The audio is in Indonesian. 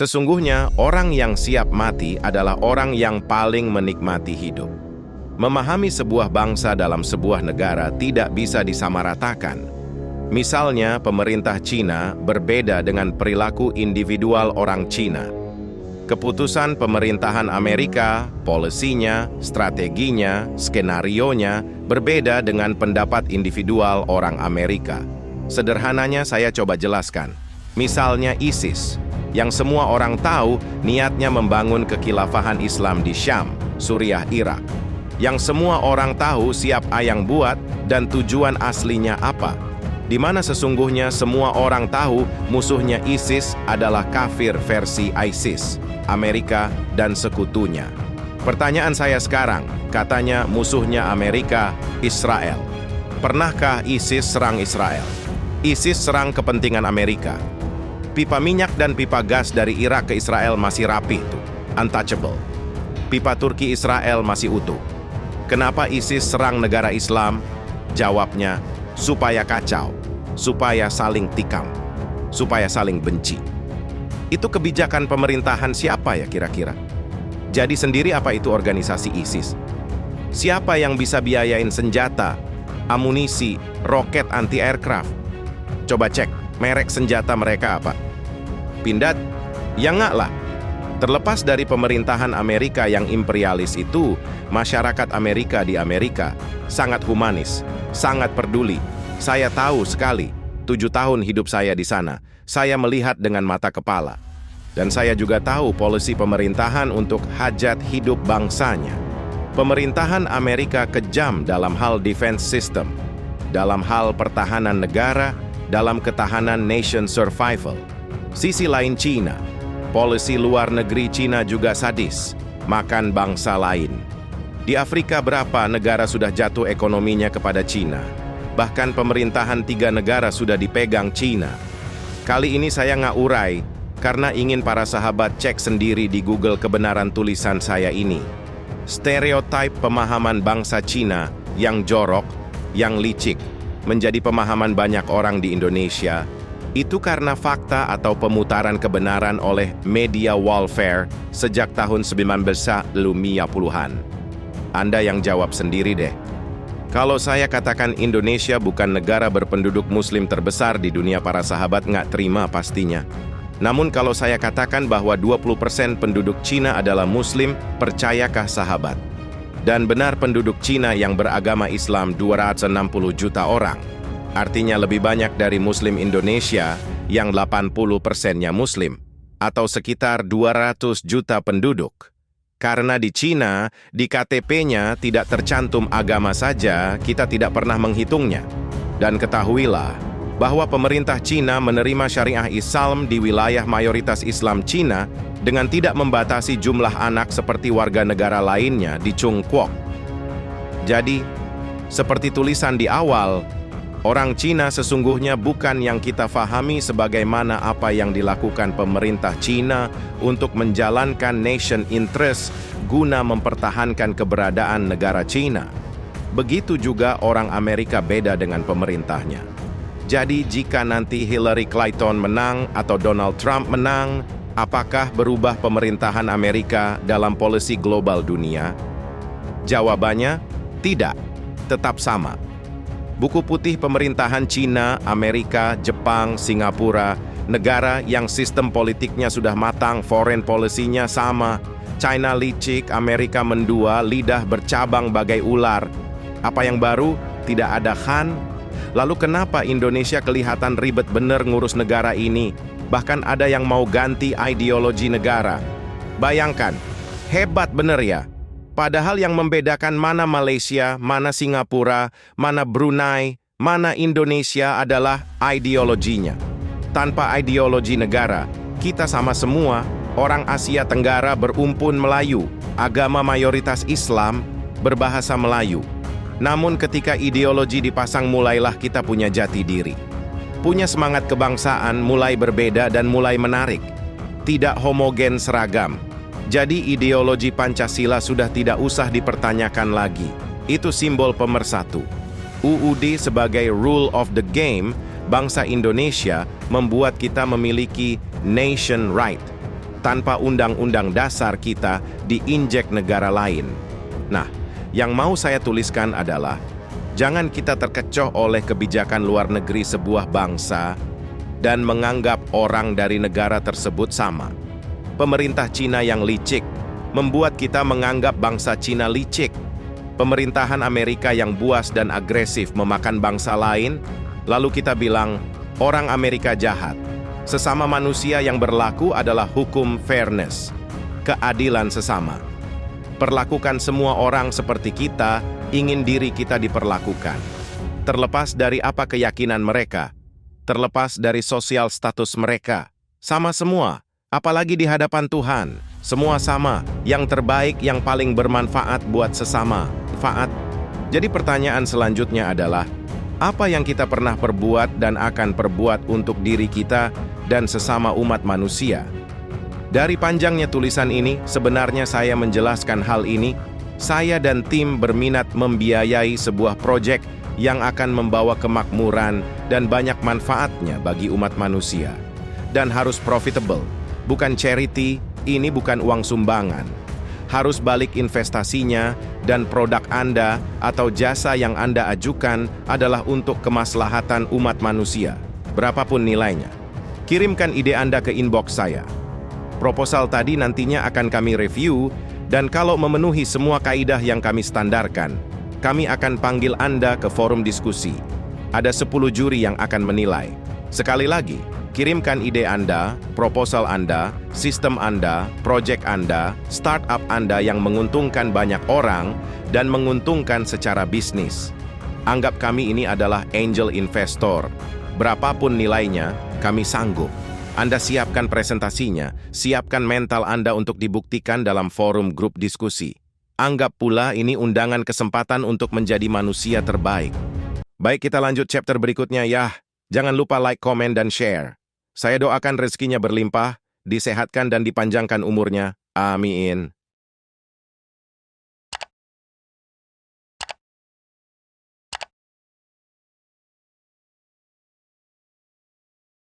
Sesungguhnya, orang yang siap mati adalah orang yang paling menikmati hidup. Memahami sebuah bangsa dalam sebuah negara tidak bisa disamaratakan. Misalnya, pemerintah Cina berbeda dengan perilaku individual orang Cina. Keputusan pemerintahan Amerika, polisinya, strateginya, skenarionya berbeda dengan pendapat individual orang Amerika. Sederhananya saya coba jelaskan. Misalnya ISIS, yang semua orang tahu niatnya membangun kekhilafahan Islam di Syam, Suriah, Irak. Yang semua orang tahu siapa yang buat dan tujuan aslinya apa. Di mana sesungguhnya semua orang tahu musuhnya ISIS adalah kafir versi ISIS, Amerika dan sekutunya. Pertanyaan saya sekarang, katanya musuhnya Amerika, Israel. Pernahkah ISIS serang Israel? ISIS serang kepentingan Amerika. Pipa minyak dan pipa gas dari Irak ke Israel masih rapi tuh, untouchable. Pipa Turki Israel masih utuh. Kenapa ISIS serang negara Islam? Jawabnya, supaya kacau, supaya saling tikam, supaya saling benci. Itu kebijakan pemerintahan siapa ya kira-kira? Jadi sendiri apa itu organisasi ISIS? Siapa yang bisa biayain senjata, amunisi, roket anti-aircraft? Coba cek, merek senjata mereka apa? Pindad? Ya enggak lah. Terlepas dari pemerintahan Amerika yang imperialis itu, masyarakat Amerika di Amerika sangat humanis, sangat peduli. Saya tahu sekali, 7 tahun hidup saya di sana, saya melihat dengan mata kepala. Dan saya juga tahu polisi pemerintahan untuk hajat hidup bangsanya. Pemerintahan Amerika kejam dalam hal defense system, dalam hal pertahanan negara, dalam ketahanan nation survival. Sisi lain Cina, polisi luar negeri Cina juga sadis, makan bangsa lain. Di Afrika berapa negara sudah jatuh ekonominya kepada Cina? Bahkan pemerintahan 3 negara sudah dipegang Cina. Kali ini saya nggak urai, karena ingin para sahabat cek sendiri di Google kebenaran tulisan saya ini. Stereotip pemahaman bangsa Cina yang jorok, yang licik, menjadi pemahaman banyak orang di Indonesia, itu karena fakta atau pemutaran kebenaran oleh media warfare sejak tahun 1950-an. Anda yang jawab sendiri deh. Kalau saya katakan Indonesia bukan negara berpenduduk muslim terbesar di dunia, para sahabat nggak terima pastinya. Namun kalau saya katakan bahwa 20% penduduk Cina adalah muslim, percayakah sahabat? Dan benar penduduk Cina yang beragama Islam 260 juta orang. Artinya lebih banyak dari muslim Indonesia yang 80%-nya muslim, atau sekitar 200 juta penduduk. Karena di Cina, di KTP-nya tidak tercantum agama saja, kita tidak pernah menghitungnya. Dan ketahuilah bahwa pemerintah Cina menerima syariah Islam di wilayah mayoritas Islam Cina dengan tidak membatasi jumlah anak seperti warga negara lainnya di Chongqing. Jadi, seperti tulisan di awal, orang Cina sesungguhnya bukan yang kita fahami sebagaimana apa yang dilakukan pemerintah Cina untuk menjalankan nation interest guna mempertahankan keberadaan negara Cina. Begitu juga orang Amerika beda dengan pemerintahnya. Jadi jika nanti Hillary Clinton menang atau Donald Trump menang, apakah berubah pemerintahan Amerika dalam polisi global dunia? Jawabannya, tidak, tetap sama. Buku putih pemerintahan Cina, Amerika, Jepang, Singapura, negara yang sistem politiknya sudah matang, foreign policy-nya sama. China licik, Amerika mendua, lidah bercabang bagai ular. Apa yang baru? Tidak ada Han. Lalu kenapa Indonesia kelihatan ribet bener ngurus negara ini? Bahkan ada yang mau ganti ideologi negara. Bayangkan, hebat bener ya. Padahal yang membedakan mana Malaysia, mana Singapura, mana Brunei, mana Indonesia adalah ideologinya. Tanpa ideologi negara, kita sama semua, orang Asia Tenggara berumpun Melayu, agama mayoritas Islam, berbahasa Melayu. Namun ketika ideologi dipasang, mulailah kita punya jati diri. Punya semangat kebangsaan, mulai berbeda dan mulai menarik. Tidak homogen seragam. Jadi ideologi Pancasila sudah tidak usah dipertanyakan lagi. Itu simbol pemersatu. UUD sebagai rule of the game, bangsa Indonesia membuat kita memiliki nation right. tanpa undang-undang dasar kita diinjek negara lain. Nah, yang mau saya tuliskan adalah, jangan kita terkecoh oleh kebijakan luar negeri sebuah bangsa dan menganggap orang dari negara tersebut sama. Pemerintah Cina yang licik membuat kita menganggap bangsa Cina licik. Pemerintahan Amerika yang buas dan agresif memakan bangsa lain, lalu kita bilang, orang Amerika jahat. Sesama manusia yang berlaku adalah hukum fairness, keadilan sesama. Perlakukan semua orang seperti kita, ingin diri kita diperlakukan. Terlepas dari apa keyakinan mereka, terlepas dari sosial status mereka, sama semua, apalagi di hadapan Tuhan. Semua sama, yang terbaik, yang paling bermanfaat buat sesama. Jadi pertanyaan selanjutnya adalah, apa yang kita pernah perbuat dan akan perbuat untuk diri kita dan sesama umat manusia? Dari panjangnya tulisan ini, sebenarnya saya menjelaskan hal ini. Saya dan tim berminat membiayai sebuah proyek yang akan membawa kemakmuran dan banyak manfaatnya bagi umat manusia. Dan harus profitable, bukan charity, ini bukan uang sumbangan. Harus balik investasinya, dan produk Anda atau jasa yang Anda ajukan adalah untuk kemaslahatan umat manusia, berapapun nilainya. Kirimkan ide Anda ke inbox saya. Proposal tadi nantinya akan kami review, dan kalau memenuhi semua kaidah yang kami standarkan, kami akan panggil Anda ke forum diskusi. Ada 10 juri yang akan menilai. Sekali lagi, kirimkan ide Anda, proposal Anda, sistem Anda, proyek Anda, startup Anda yang menguntungkan banyak orang dan menguntungkan secara bisnis. Anggap kami ini adalah angel investor. Berapapun nilainya, kami sanggup. Anda siapkan presentasinya, siapkan mental Anda untuk dibuktikan dalam forum grup diskusi. Anggap pula ini undangan kesempatan untuk menjadi manusia terbaik. Baik, kita lanjut chapter berikutnya ya. Jangan lupa like, komen, dan share. Saya doakan rezekinya berlimpah, disehatkan dan dipanjangkan umurnya. Amin.